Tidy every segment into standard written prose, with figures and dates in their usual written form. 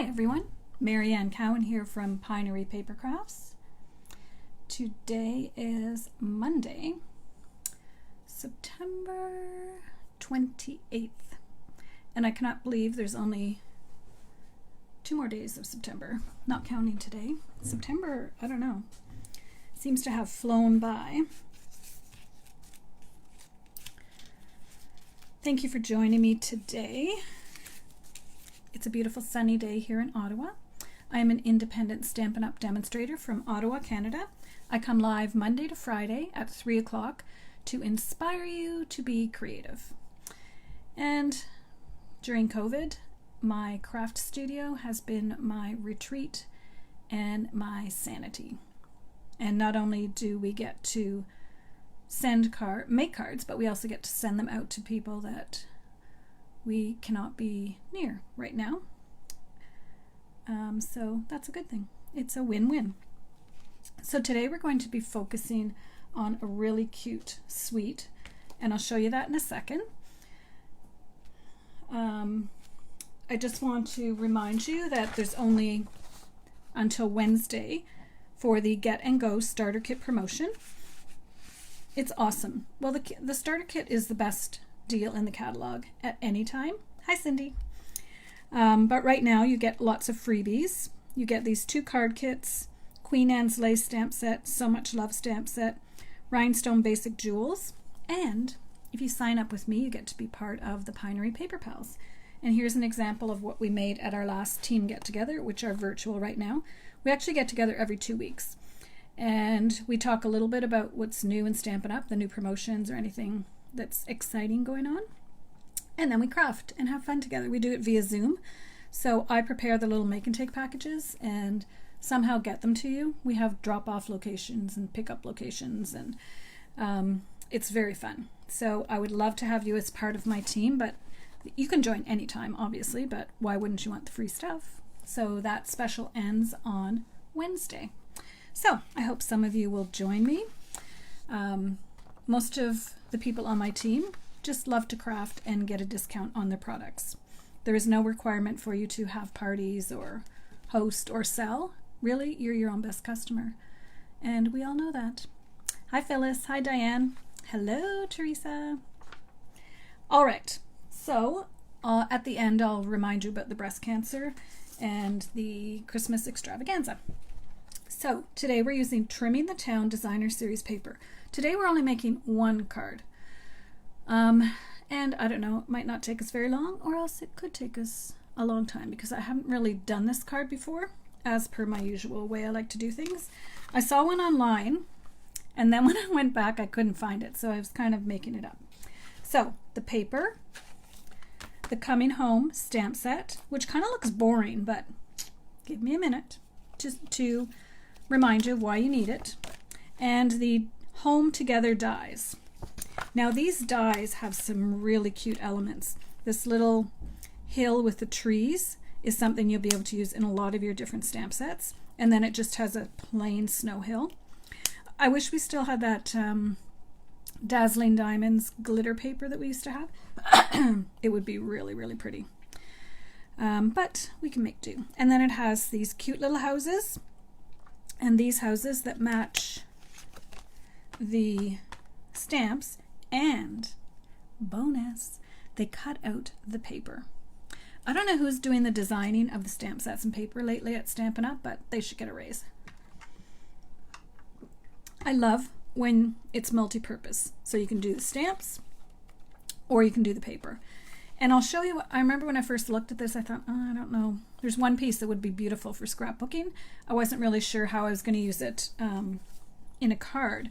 Hi everyone, Marianne Cowan here from Pinery Paper Crafts. Today is Monday, September 28th, and I cannot believe there's only 2 more days of September, not counting today. September, I don't know, seems to have flown by. Thank you for joining me today. It's a beautiful sunny day here in Ottawa. I am an independent Stampin' Up! Demonstrator from Ottawa, Canada. I come live Monday to Friday at 3 o'clock to inspire you to be creative. And during COVID, my craft studio has been my retreat and my sanity. And not only do we get to make cards, but we also get to send them out to people that we cannot be near right now. So that's a good thing. It's a win-win. So today we're going to be focusing on a really cute suite, and I'll show you that in a second. I just want to remind you that there's only until Wednesday for the Get and Go Starter Kit promotion. It's awesome. Well, the starter kit is the best deal in the catalog at any time. Hi, Cindy. But right now you get lots of freebies. You get these 2 card kits, Queen Anne's Lace stamp set, So Much Love stamp set, Rhinestone Basic Jewels, and if you sign up with me, you get to be part of the Pinery Paper Pals. And here's an example of what we made at our last team get-together, which are virtual right now. We actually get together every 2 weeks. And we talk a little bit about what's new in Stampin' Up!, the new promotions or anything that's exciting going on. And then we craft and have fun together. We do it via Zoom. So I prepare the little make and take packages and somehow get them to you. We have drop-off locations and pick-up locations, and it's very fun. So I would love to have you as part of my team, but you can join anytime, obviously, but why wouldn't you want the free stuff? So that special ends on Wednesday. So I hope some of you will join me. Most of the people on my team just love to craft and get a discount on their products. There is no requirement for you to have parties or host or sell. Really, you're your own best customer. And we all know that. Hi, Phyllis. Hi, Diane. Hello, Teresa. All right. So at the end, I'll remind you about the breast cancer and the Christmas extravaganza. So today we're using Trimming the Town Designer Series paper. Today we're only making 1 card. And I don't know, it might not take us very long, or else it could take us a long time, because I haven't really done this card before, as per my usual way I like to do things. I saw one online, and then when I went back I couldn't find it, so I was kind of making it up. So the paper, the Coming Home stamp set, which kind of looks boring, but give me a minute just to remind you of why you need it, and the Home Together dies. Now these dies have some really cute elements. This little hill with the trees is something you'll be able to use in a lot of your different stamp sets, and then it just has a plain snow hill. I wish we still had that Dazzling Diamonds glitter paper that we used to have. It would be really, really pretty. But we can make do. And then it has these cute little houses, and these houses that match the stamps, and bonus, they cut out the paper. I don't know who's doing the designing of the stamp sets and paper lately at Stampin' Up!, but they should get a raise. I love when it's multi-purpose, so you can do the stamps or you can do the paper. And I'll show you, I remember when I first looked at this, I thought, oh, I don't know. There's one piece that would be beautiful for scrapbooking. I wasn't really sure how I was going to use it in a card,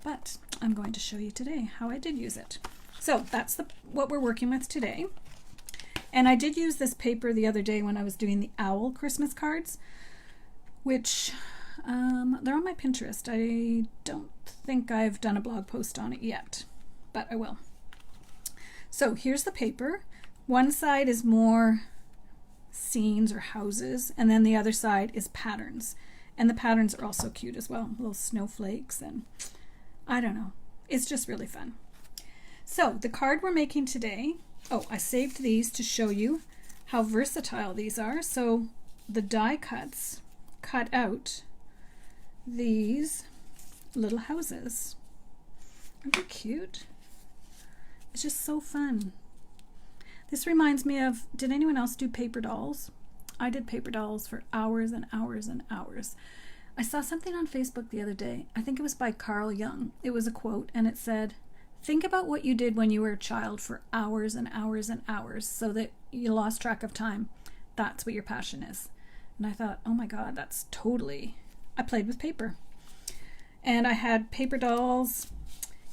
but I'm going to show you today how I did use it. So that's what we're working with today. And I did use this paper the other day when I was doing the owl Christmas cards, which they're on my Pinterest. I don't think I've done a blog post on it yet, but I will. So here's the paper. One side is more scenes or houses, and then the other side is patterns. And the patterns are also cute as well, little snowflakes, and I don't know. It's just really fun. So the card we're making today, oh, I saved these to show you how versatile these are. So the die cuts cut out these little houses. Aren't they cute? It's just so fun. This reminds me of, did anyone else do paper dolls? I did paper dolls for hours and hours and hours. I saw something on Facebook the other day. I think it was by Carl Jung. It was a quote, and it said, think about what you did when you were a child for hours and hours and hours so that you lost track of time. That's what your passion is. And I thought, oh my God, that's totally... I played with paper. And I had paper dolls.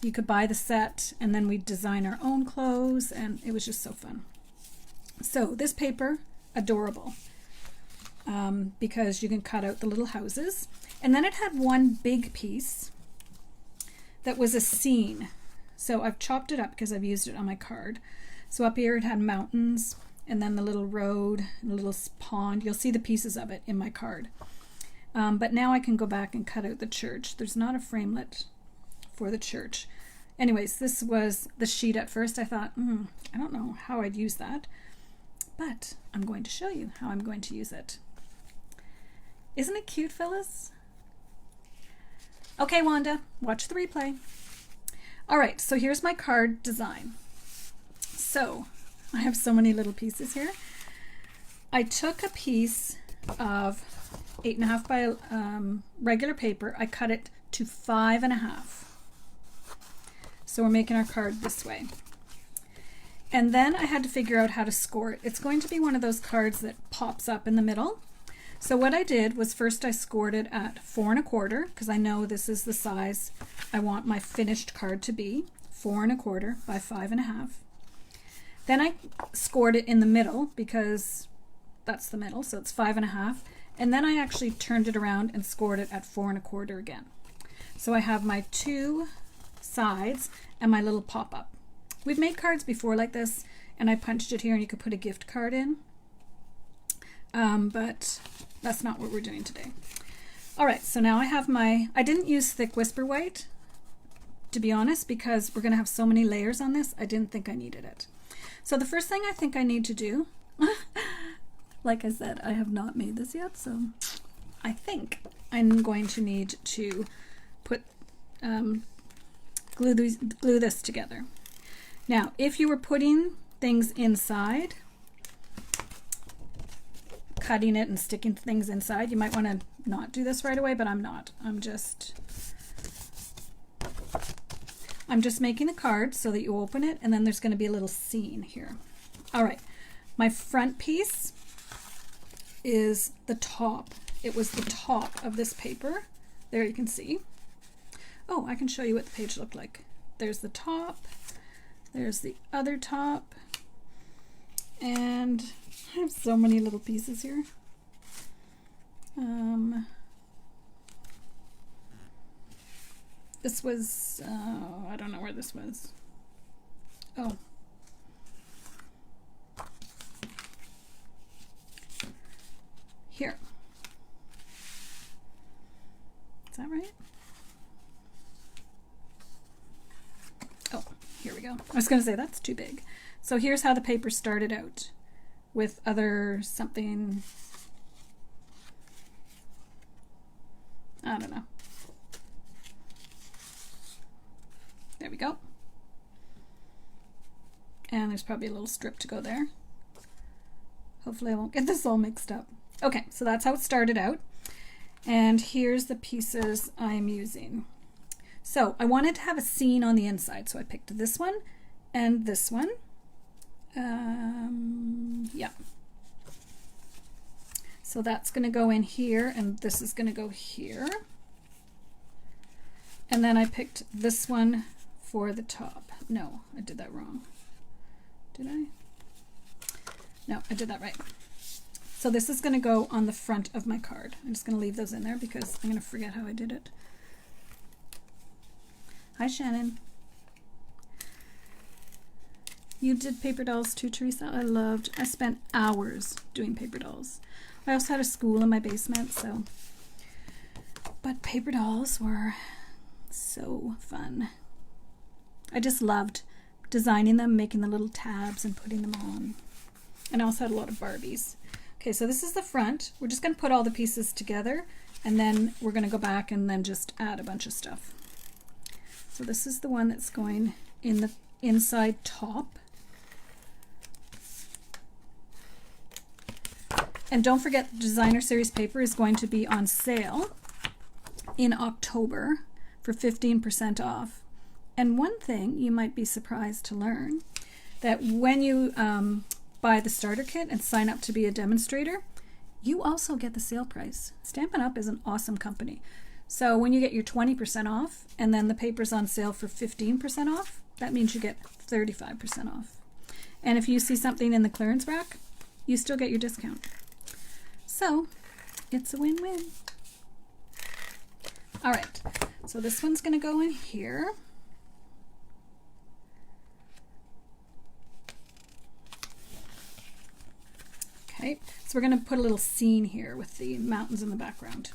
You could buy the set, and then we'd design our own clothes, and it was just so fun. So this paper, adorable, because you can cut out the little houses. And then it had one big piece that was a scene. So I've chopped it up because I've used it on my card. So up here it had mountains, and then the little road, and a little pond. You'll see the pieces of it in my card. But now I can go back and cut out the church. There's not a framelit for the church. Anyways, this was the sheet at first. I thought, I don't know how I'd use that, but I'm going to show you how I'm going to use it. Isn't it cute, Phyllis? Okay, Wanda, watch the replay. All right, so here's my card design. So I have so many little pieces here. I took a piece of 8.5 by regular paper. I cut it to 5.5. So we're making our card this way. And then I had to figure out how to score it. It's going to be one of those cards that pops up in the middle. So what I did was first I scored it at 4.25 because I know this is the size I want my finished card to be, 4.25 by 5.5. Then I scored it in the middle because that's the middle, so it's 5.5. And then I actually turned it around and scored it at 4.25 again. So I have my two sides and my little pop-up. We've made cards before like this, and I punched it here and you could put a gift card in. But that's not what we're doing today. All right, so now I have I didn't use thick Whisper White, to be honest, because we're gonna have so many layers on this, I didn't think I needed it. So the first thing I think I need to do, like I said, I have not made this yet, so I think I'm going to need to put glue this together. Now, if you were putting things inside, cutting it and sticking things inside, you might want to not do this right away, but I'm not. I'm just making a card so that you open it, and then there's going to be a little scene here. All right, my front piece is the top. It was the top of this paper. There you can see. Oh, I can show you what the page looked like. There's the top. There's the other top. And I have so many little pieces here. This was, I don't know where this was. Oh. Here. Is that right? Oh, here we go. I was going to say that's too big. So here's how the paper started out with other something, I don't know. There we go. And there's probably a little strip to go there. Hopefully I won't get this all mixed up. Okay, so that's how it started out. And here's the pieces I'm using. So I wanted to have a scene on the inside, so I picked this one and this one. Yeah. So that's going to go in here, and this is going to go here. And then I picked this one for the top. No, I did that wrong. Did I? No, I did that right. So this is going to go on the front of my card. I'm just going to leave those in there because I'm going to forget how I did it. Hi, Shannon. You did paper dolls too, Teresa? I spent hours doing paper dolls. I also had a school in my basement, so. But paper dolls were so fun. I just loved designing them, making the little tabs and putting them on. And I also had a lot of Barbies. Okay, so this is the front. We're just going to put all the pieces together, and then we're going to go back and then just add a bunch of stuff. So this is the one that's going in the inside top. And don't forget, the Designer Series paper is going to be on sale in October for 15% off. And one thing you might be surprised to learn, that when you buy the starter kit and sign up to be a demonstrator, you also get the sale price. Stampin' Up! Is an awesome company. So when you get your 20% off and then the paper's on sale for 15% off, that means you get 35% off. And if you see something in the clearance rack, you still get your discount. So it's a win-win. All right, so this one's going to go in here. Okay, so we're going to put a little scene here with the mountains in the background.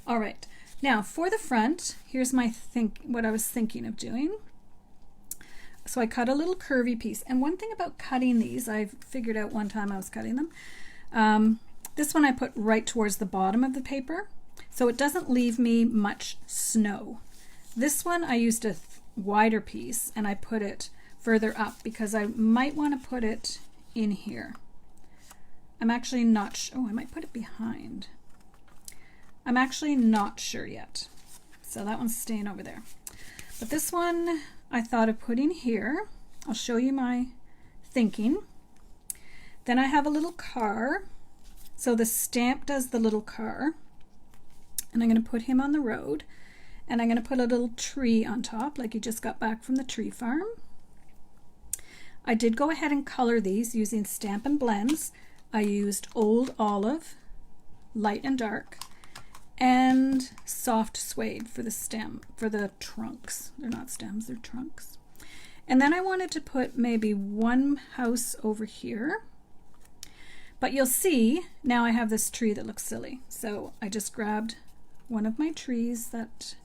All right, now for the front, here's my what I was thinking of doing. So I cut a little curvy piece, and one thing about cutting these, I figured out one time I was cutting them. This one I put right towards the bottom of the paper, so it doesn't leave me much snow. This one I used a wider piece, and I put it further up because I might want to put it in here. I'm actually not sure. Oh, I might put it behind. I'm actually not sure yet. So that one's staying over there. But this one I thought of putting here. I'll show you my thinking. Then I have a little car. So the stamp does the little car. And I'm going to put him on the road. And I'm going to put a little tree on top, like he just got back from the tree farm. I did go ahead and color these using Stampin' Blends. I used Old Olive, light and dark, and soft suede for the stem, for the trunks. They're not stems, they're trunks. And then I wanted to put maybe one house over here. But you'll see, now I have this tree that looks silly. So I just grabbed one of my trees that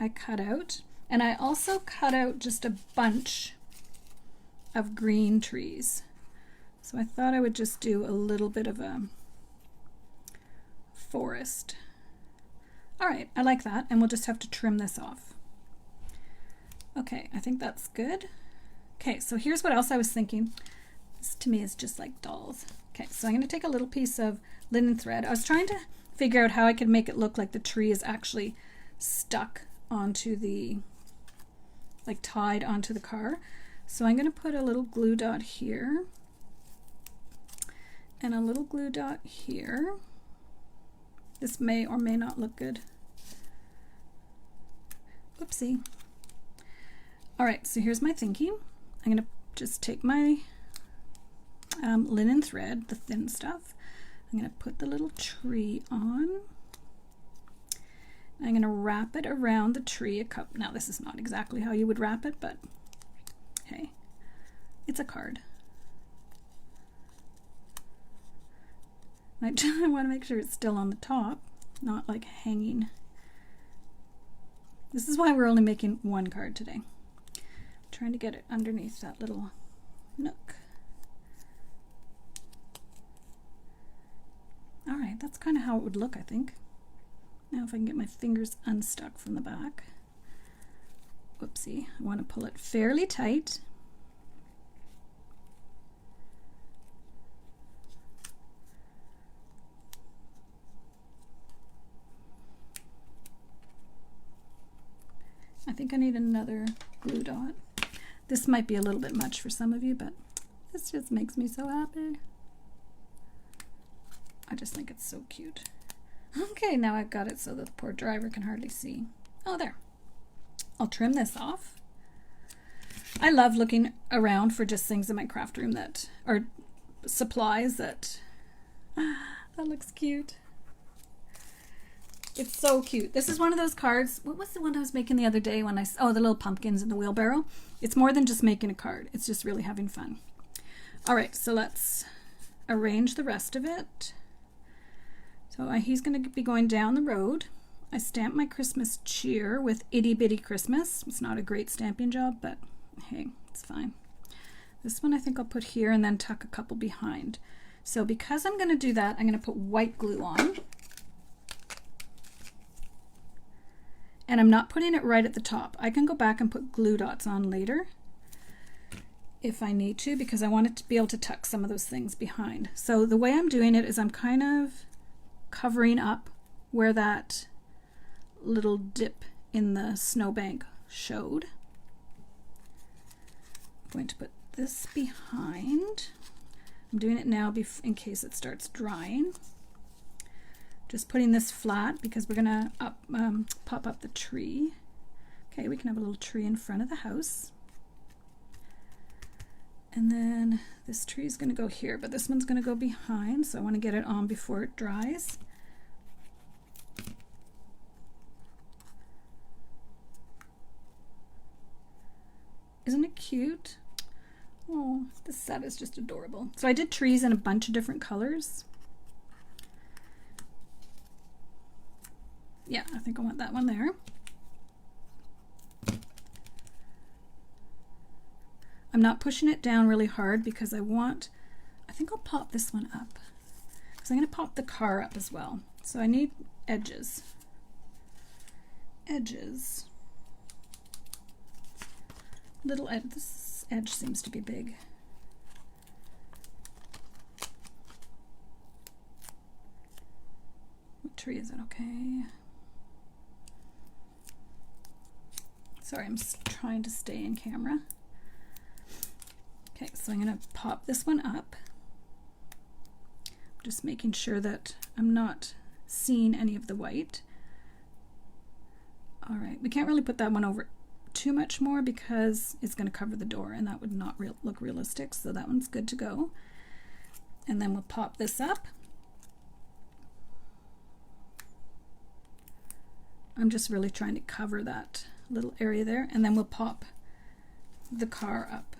I cut out. And I also cut out just a bunch of green trees. So I thought I would just do a little bit of a forest. All right, I like that, and we'll just have to trim this off. Okay, I think that's good. Okay, so here's what else I was thinking. This to me is just like dolls. Okay, so I'm going to take a little piece of linen thread. I was trying to figure out how I could make it look like the tree is actually stuck onto the, like tied onto the car. So I'm going to put a little glue dot here and a little glue dot here. This may or may not look good. Whoopsie. All right, so here's my thinking. I'm going to just take my linen thread, the thin stuff. I'm going to put the little tree on. I'm going to wrap it around the tree a couple. Now this is not exactly how you would wrap it, but hey, it's a card. I want to make sure it's still on the top, not like hanging. This is why we're only making one card today. I'm trying to get it underneath that little nook. All right, that's kind of how it would look, I think. Now if I can get my fingers unstuck from the back. Whoopsie, I want to pull it fairly tight. I think I need another glue dot. This might be a little bit much for some of you, but this just makes me so happy. I just think it's so cute. Okay, now I've got it so that the poor driver can hardly see. Oh, there. I'll trim this off. I love looking around for just things in my craft room that are supplies that looks cute. It's so cute. This is one of those cards. What was the one I was making the other day when oh, the little pumpkins in the wheelbarrow. It's more than just making a card. It's just really having fun. All right, so let's arrange the rest of it. So he's going to be going down the road. I stamped my Christmas cheer with Itty Bitty Christmas. It's not a great stamping job, but hey, it's fine. This one I think I'll put here and then tuck a couple behind. So because I'm going to do that, I'm going to put white glue on. And I'm not putting it right at the top. I can go back and put glue dots on later if I need to, because I want it to be able to tuck some of those things behind. So the way I'm doing it is I'm kind of covering up where that little dip in the snowbank showed. I'm going to put this behind. I'm doing it now in case it starts drying. Just putting this flat because we're gonna pop up the tree. Okay, we can have a little tree in front of the house. And then this tree is gonna go here, but this one's gonna go behind, so I wanna get it on before it dries. Isn't it cute? Oh, this set is just adorable. So I did trees in a bunch of different colors. Yeah, I think I want that one there. I'm not pushing it down really hard because I think I'll pop this one up. Because I'm going to pop the car up as well. So I need edges. Edges. Little edge. This edge seems to be big. What tree is it? Okay. Sorry, I'm trying to stay in camera. Okay, so I'm going to pop this one up. Just making sure that I'm not seeing any of the white. All right, we can't really put that one over too much more because it's going to cover the door and that would not look realistic, so that one's good to go. And then we'll pop this up. I'm just really trying to cover that little area there, and then we'll pop the car up.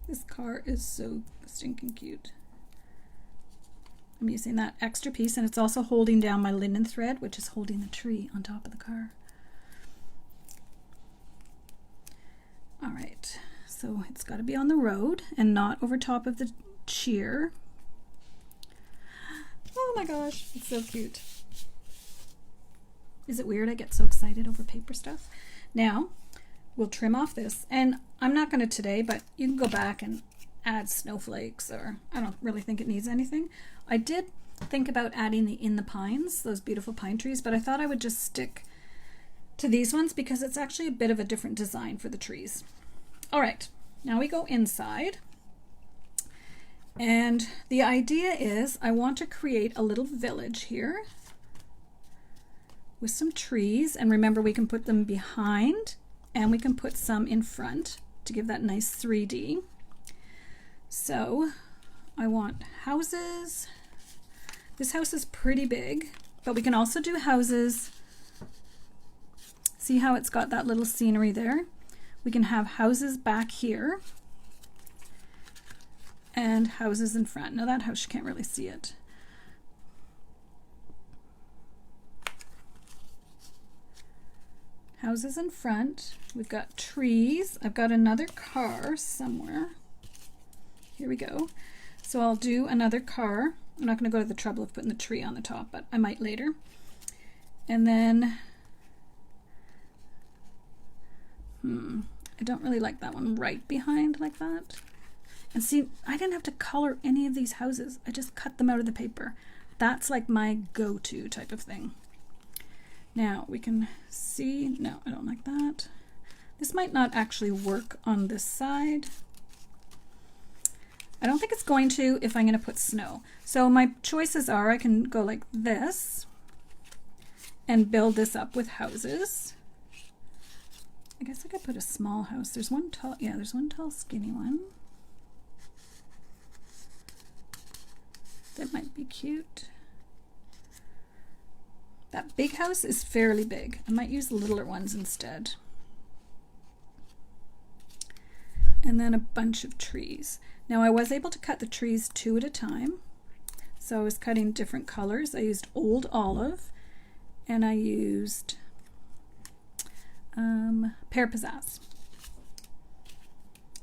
This car is so stinking cute. I'm using that extra piece, and it's also holding down my linen thread, which is holding the tree on top of the car. All right, so it's got to be on the road and not over top of the cheer. Oh my gosh, it's so cute. Is it weird I get so excited over paper stuff? Now, we'll trim off this, and I'm not going to today, but you can go back and add snowflakes, or I don't really think it needs anything. I did think about adding the In the Pines, those beautiful pine trees, but I thought I would just stick to these ones because it's actually a bit of a different design for the trees. All right, now we go inside. And the idea is I want to create a little village here with some trees, and remember we can put them behind and we can put some in front to give that nice 3D. So I want houses. This house is pretty big, but we can also do houses. See how it's got that little scenery there? We can have houses back here and houses in front. Now that house, you can't really see it. Houses in front. We've got trees. I've got another car somewhere. Here we go. So I'll do another car. I'm not going to go to the trouble of putting the tree on the top, but I might later. And then, I don't really like that one right behind like that. And see, I didn't have to color any of these houses. I just cut them out of the paper. That's like my go-to type of thing. Now we can see, no, I don't like that. This might not actually work on this side. I don't think it's going to if I'm going to put snow. So my choices are I can go like this and build this up with houses. I guess I could put a small house. There's one tall, yeah, there's one tall skinny one. That might be cute. That big house is fairly big. I might use the littler ones instead. And then a bunch of trees. Now I was able to cut the trees 2 at a time. So I was cutting different colors. I used old olive and I used pear pizzazz.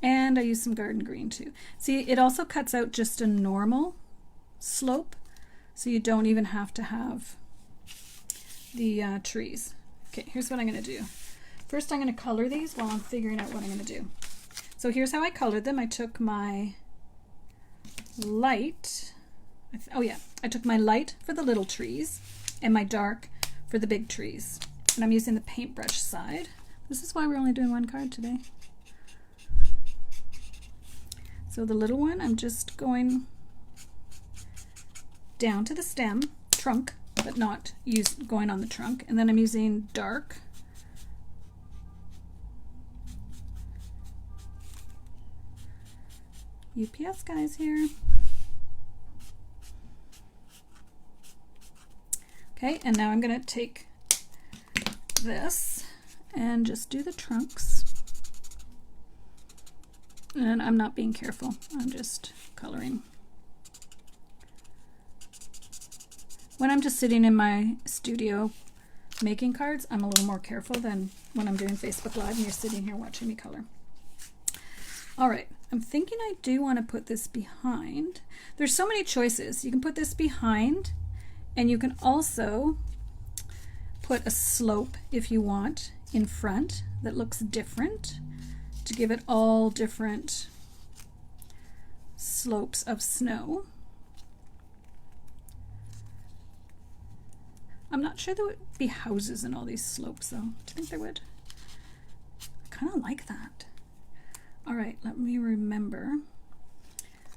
And I used some garden green too. See, it also cuts out just a normal slope, so you don't even have to have the trees. Okay, here's what I'm going to do. First, I'm going to color these while I'm figuring out what I'm going to do. So here's how I colored them. I took my light, I took my light for the little trees and my dark for the big trees. And I'm using the paintbrush side. This is why we're only doing one card today. So the little one, I'm just going down to the stem, trunk, but not going on the trunk. And then I'm using dark UPS guys here. Okay, and now I'm going to take this and just do the trunks. And I'm not being careful, I'm just coloring. When I'm just sitting in my studio making cards, I'm a little more careful than when I'm doing Facebook Live and you're sitting here watching me color. All right, I'm thinking I do want to put this behind. There's so many choices. You can put this behind, and you can also put a slope if you want in front that looks different to give it all different slopes of snow. I'm not sure there would be houses in all these slopes though. Do you think there would? I kind of like that. All right, let me remember.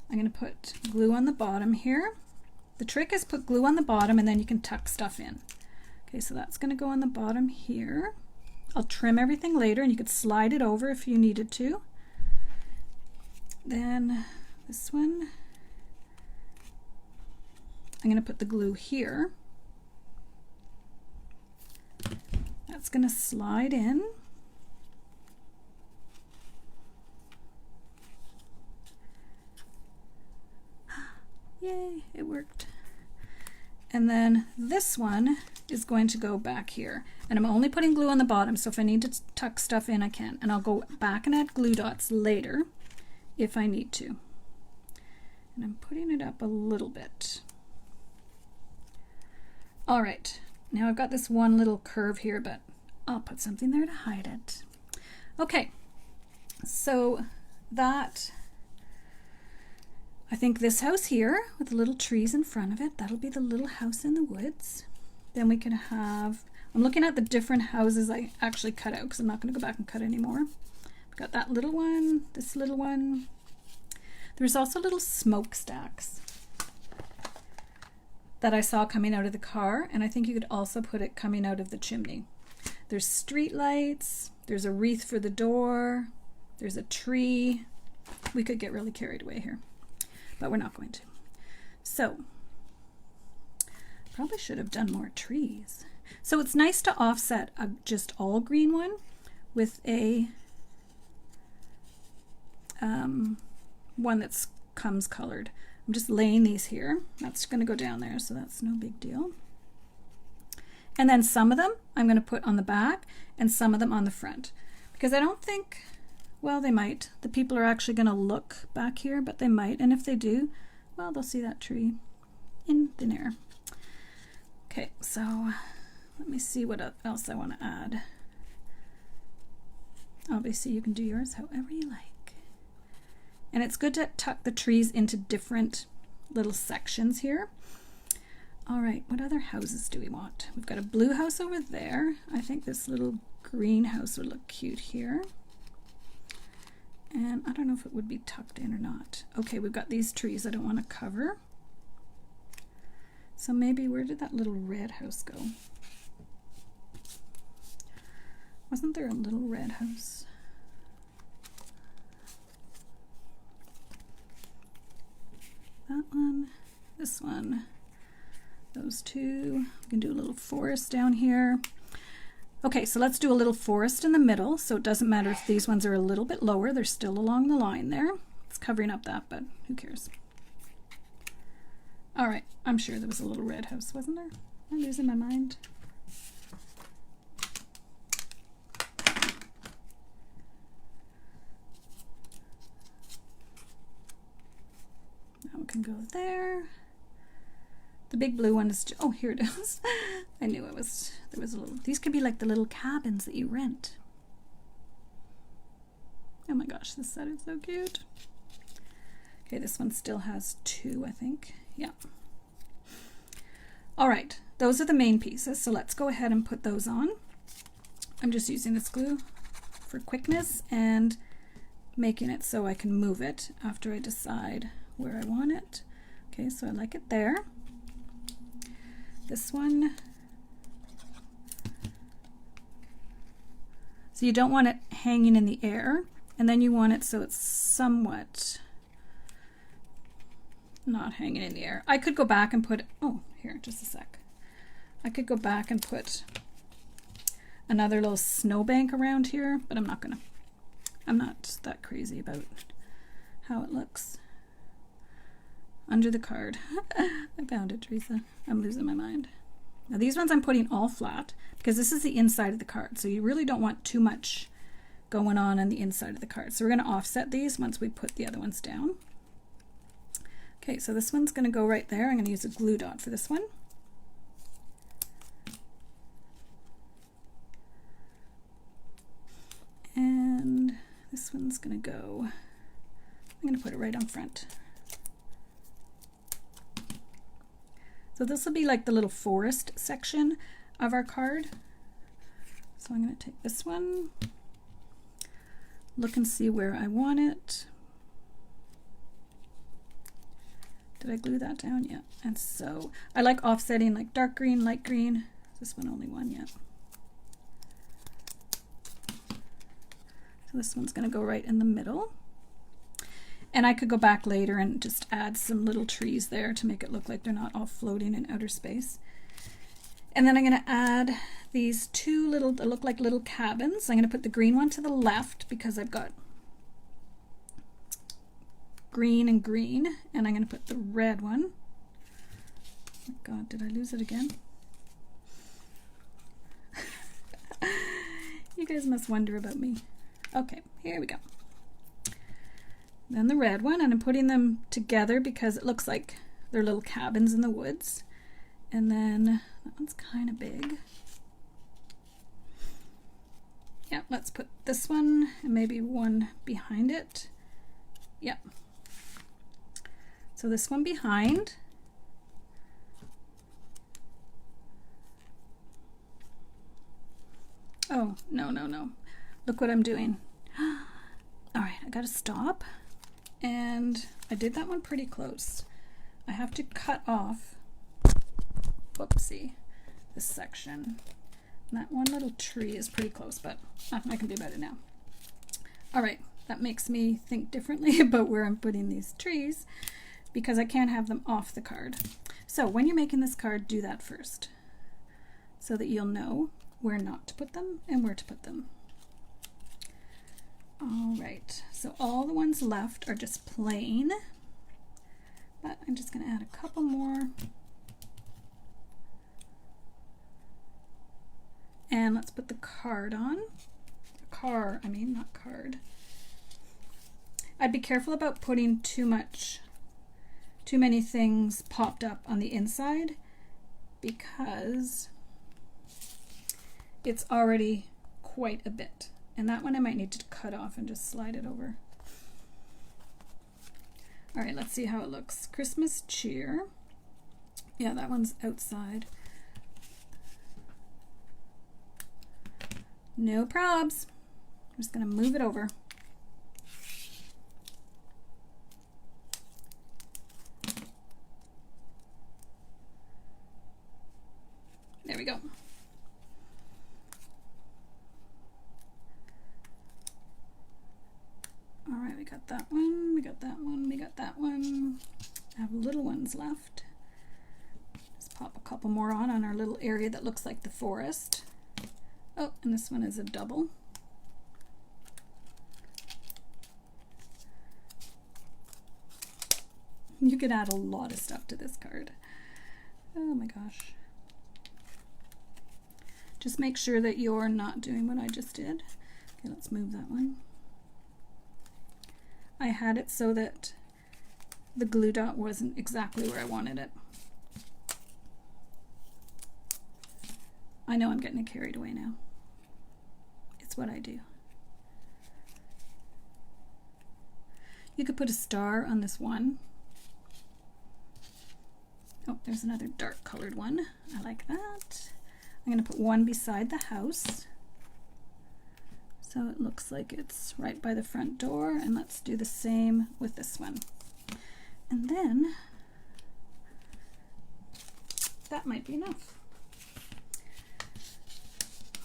I'm going to put glue on the bottom here. The trick is put glue on the bottom and then you can tuck stuff in. Okay, so that's going to go on the bottom here. I'll trim everything later and you could slide it over if you needed to. Then this one, I'm going to put the glue here. That's going to slide in. Yay, it worked. And then this one is going to go back here. And I'm only putting glue on the bottom, so if I need to tuck stuff in, I can. And I'll go back and add glue dots later if I need to. And I'm putting it up a little bit. All right, now I've got this one little curve here, but I'll put something there to hide it. Okay, so that, I think this house here with the little trees in front of it, that'll be the little house in the woods. Then we can have, I'm looking at the different houses I actually cut out because I'm not going to go back and cut anymore. I've got that little one, this little one. There's also little smokestacks that I saw coming out of the car, and I think you could also put it coming out of the chimney. There's street lights, there's a wreath for the door, there's a tree. We could get really carried away here, but we're not going to. So, probably should have done more trees. So it's nice to offset a just all green one with a one that comes colored. I'm just laying these here. That's going to go down there, so that's no big deal. And then some of them I'm going to put on the back and some of them on the front. Because I don't think, well, they might. The people are actually going to look back here, but they might. And if they do, well, they'll see that tree in thin air. Okay, so let me see what else I want to add. Obviously, you can do yours however you like. And it's good to tuck the trees into different little sections here. All right, what other houses do we want? We've got a blue house over there. I think this little green house would look cute here. And I don't know if it would be tucked in or not. Okay, we've got these trees I don't want to cover. So maybe, where did that little red house go? Wasn't there a little red house? That one, this one, those two. We can do a little forest down here. Okay, so let's do a little forest in the middle, so it doesn't matter if these ones are a little bit lower, they're still along the line there. It's covering up that, but who cares? All right, I'm sure there was a little red house, wasn't there? I'm losing my mind. That one can go there. The big blue one is, oh, here it is. I knew there was a little, these could be like the little cabins that you rent. Oh my gosh, this set is so cute. Okay, this one still has 2, I think. Yeah. All right, those are the main pieces, so let's go ahead and put those on. I'm just using this glue for quickness and making it so I can move it after I decide where I want it. Okay, so I like it there. This one. So you don't want it hanging in the air, and then you want it so it's somewhat not hanging in the air. I could go back and put, oh, here, just a sec. I could go back and put another little snowbank around here, but I'm not gonna. I'm not that crazy about how it looks. Under the card. I found it, Teresa. I'm losing my mind. Now these ones I'm putting all flat because this is the inside of the card, so you really don't want too much going on the inside of the card. So we're going to offset these once we put the other ones down. Okay, so this one's going to go right there. I'm going to use a glue dot for this one. And this one's going to go, I'm going to put it right on front. So this will be like the little forest section of our card. So I'm going to take this one, look and see where I want it. Did I glue that down yet? And so I like offsetting like dark green, light green. This one only one yet. So this one's going to go right in the middle. And I could go back later and just add some little trees there to make it look like they're not all floating in outer space. And then I'm going to add these 2 little, that look like little cabins. I'm going to put the green one to the left because I've got green and green. And I'm going to put the red one. Oh God, did I lose it again? You guys must wonder about me. Okay, here we go. Then the red one, and I'm putting them together because it looks like they're little cabins in the woods. And then that one's kind of big. Yeah, let's put this one and maybe one behind it. Yep. So this one behind. Oh, no, no, no. Look what I'm doing. All right, I gotta stop. And I did that one pretty close. I have to cut off, whoopsie, this section. And that one little tree is pretty close, but nothing I can do about it now. All right, that makes me think differently about where I'm putting these trees because I can't have them off the card. So when you're making this card, do that first so that you'll know where not to put them and where to put them. All right, so all the ones left are just plain, but I'm just going to add a couple more. And let's put the card on. Car, I mean, not card. I'd be careful about putting too many things popped up on the inside because it's already quite a bit. And that one I might need to cut off and just slide it over. All right, let's see how it looks. Christmas cheer. Yeah, that one's outside. No probs. I'm just gonna move it over. There we go. All right, we got that one, we got that one, we got that one. I have little ones left. Just pop a couple more on our little area that looks like the forest. Oh, and this one is a double. You could add a lot of stuff to this card. Oh my gosh. Just make sure that you're not doing what I just did. Okay, let's move that one. I had it so that the glue dot wasn't exactly where I wanted it. I know I'm getting carried away now. It's what I do. You could put a star on this one. Oh, there's another dark colored one. I like that. I'm going to put one beside the house, so it looks like it's right by the front door, and let's do the same with this one. And then that might be enough.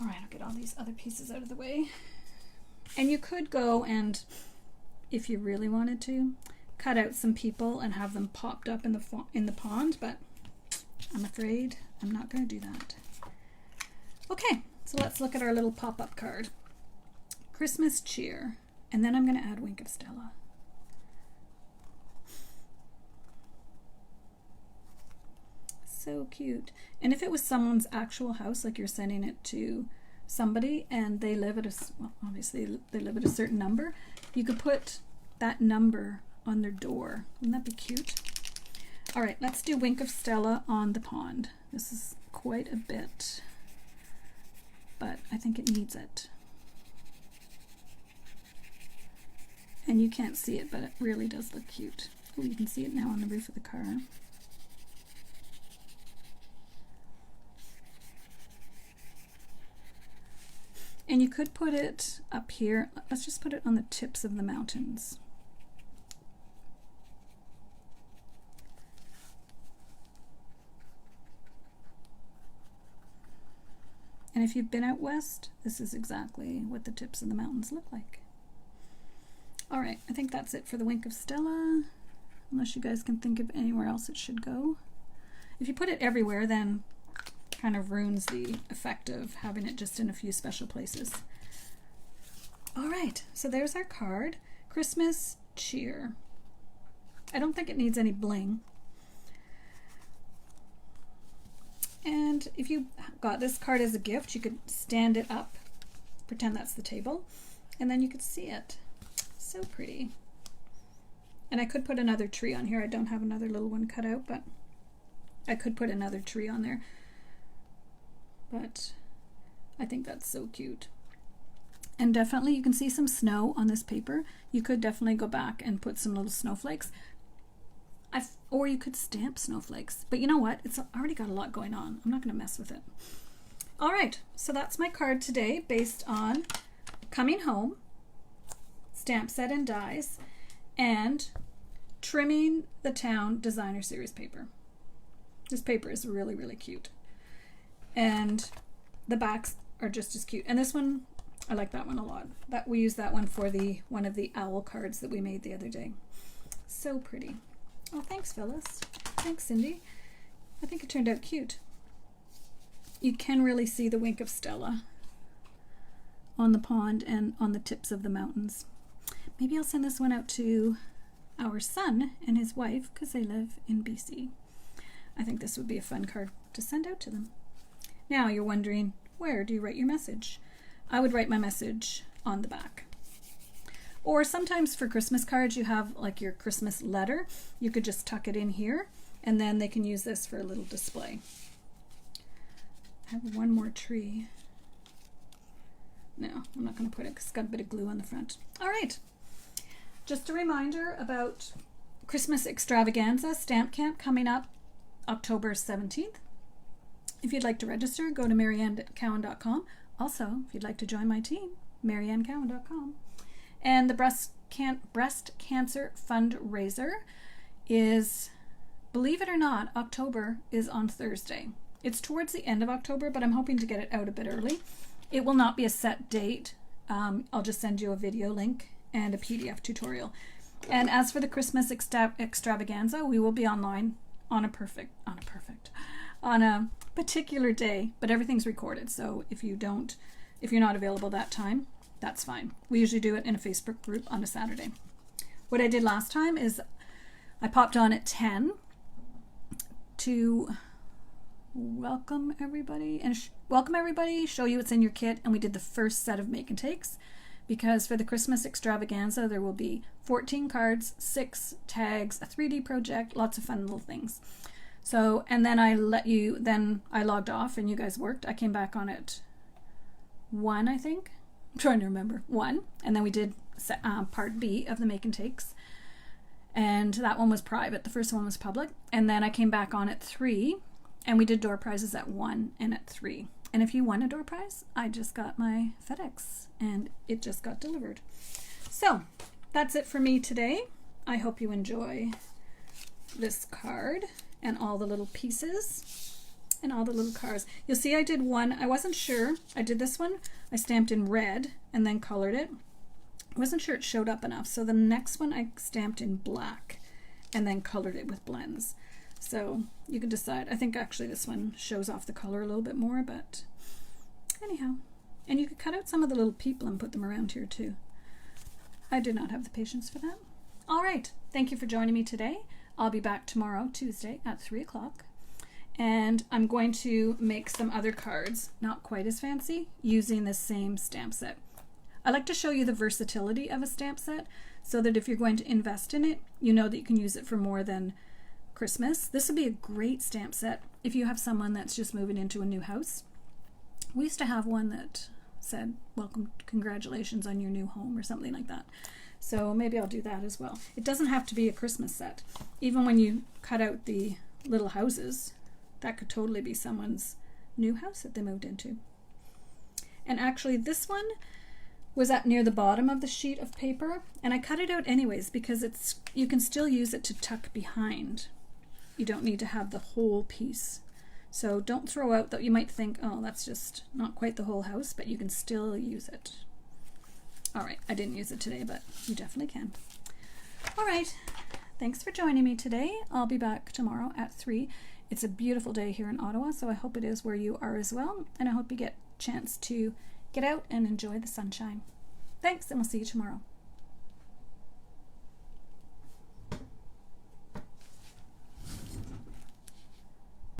All right, I'll get all these other pieces out of the way. And you could go and, if you really wanted to, cut out some people and have them popped up in the pond, but I'm afraid I'm not going to do that. Okay, so let's look at our little pop-up card. Christmas cheer, and then I'm going to add Wink of Stella. So cute. And if it was someone's actual house, like you're sending it to somebody and they live at well, obviously they live at a certain number, you could put that number on their door. Wouldn't that be cute? All right, let's do Wink of Stella on the pond. This is quite a bit, but I think it needs it. And you can't see it, but it really does look cute. Oh, you can see it now on the roof of the car. And you could put it up here. Let's just put it on the tips of the mountains. And if you've been out west, this is exactly what the tips of the mountains look like. All right, I think that's it for the Wink of Stella, unless you guys can think of anywhere else it should go. If you put it everywhere, then kind of ruins the effect of having it just in a few special places. All right, so there's our card, Christmas cheer. I don't think it needs any bling. And if you got this card as a gift, you could stand it up, pretend that's the table, and then you could see it. So pretty. And I could put another tree on here. I don't have another little one cut out, but I could put another tree on there. But I think that's so cute. And definitely you can see some snow on this paper. You could definitely go back and put some little snowflakes. Or you could stamp snowflakes. But you know what? It's already got a lot going on. I'm not going to mess with it. All right, so that's my card today based on Coming Home, Stamp Set and Dies, and Trimming the Town Designer Series paper. This paper is really, really cute. And the backs are just as cute. And this one, I like that one a lot. We used that one for one of the owl cards that we made the other day. So pretty. Oh, thanks, Phyllis. Thanks, Cindy. I think it turned out cute. You can really see the Wink of Stella on the pond and on the tips of the mountains. Maybe I'll send this one out to our son and his wife because they live in BC. I think this would be a fun card to send out to them. Now you're wondering, where do you write your message? I would write my message on the back. Or sometimes for Christmas cards, you have like your Christmas letter. You could just tuck it in here, and then they can use this for a little display. I have one more tree. No, I'm not going to put it because it's got a bit of glue on the front. All right. Just a reminder about Christmas Extravaganza Stamp Camp coming up October 17th. If you'd like to register, go to mariannecowan.com. Also, if you'd like to join my team, mariannecowan.com. And the breast cancer fundraiser is, believe it or not, October is on Thursday. It's towards the end of October, but I'm hoping to get it out a bit early. It will not be a set date. I'll just send you a video link and a PDF tutorial. And as for the Christmas extravaganza, we will be online on a particular day, but everything's recorded. So if you're not available that time, that's fine. We usually do it in a Facebook group on a Saturday. What I did last time is I popped on at 10 to welcome everybody and show you what's in your kit, and we did the first set of make and takes because for the Christmas extravaganza there will be 14 cards, 6 tags, a 3D project, lots of fun little things. So, and then I logged off and you guys worked. I came back on at 1, I think. I'm trying to remember. 1. And then we did part B of the make and takes. And that one was private. The first one was public. And then I came back on at 3. And we did door prizes at 1 and at 3. And if you won a door prize, I just got my FedEx. And it just got delivered. So, that's it for me today. I hope you enjoy this card and all the little pieces and all the little cards. You'll see I did one. I wasn't sure. I did this one. I stamped in red and then colored it. I wasn't sure it showed up enough. So the next one I stamped in black and then colored it with blends. So you can decide. I think actually this one shows off the color a little bit more, but anyhow. And you could cut out some of the little people and put them around here too. I do not have the patience for that. All right. Thank you for joining me today. I'll be back tomorrow, Tuesday, at 3 o'clock. And I'm going to make some other cards, not quite as fancy, using the same stamp set. I like to show you the versatility of a stamp set so that if you're going to invest in it, you know that you can use it for more than Christmas. This would be a great stamp set if you have someone that's just moving into a new house. We used to have one that said, welcome, congratulations on your new home or something like that. So maybe I'll do that as well. It doesn't have to be a Christmas set. Even when you cut out the little houses, that could totally be someone's new house that they moved into. And actually this one was at near the bottom of the sheet of paper, and I cut it out anyways because you can still use it to tuck behind. You don't need to have the whole piece. So don't throw out that. You might think, oh, that's just not quite the whole house, but you can still use it. All right, I didn't use it today, but you definitely can. All right, thanks for joining me today. I'll be back tomorrow at 3. It's a beautiful day here in Ottawa, so I hope it is where you are as well, and I hope you get a chance to get out and enjoy the sunshine. Thanks, and we'll see you tomorrow.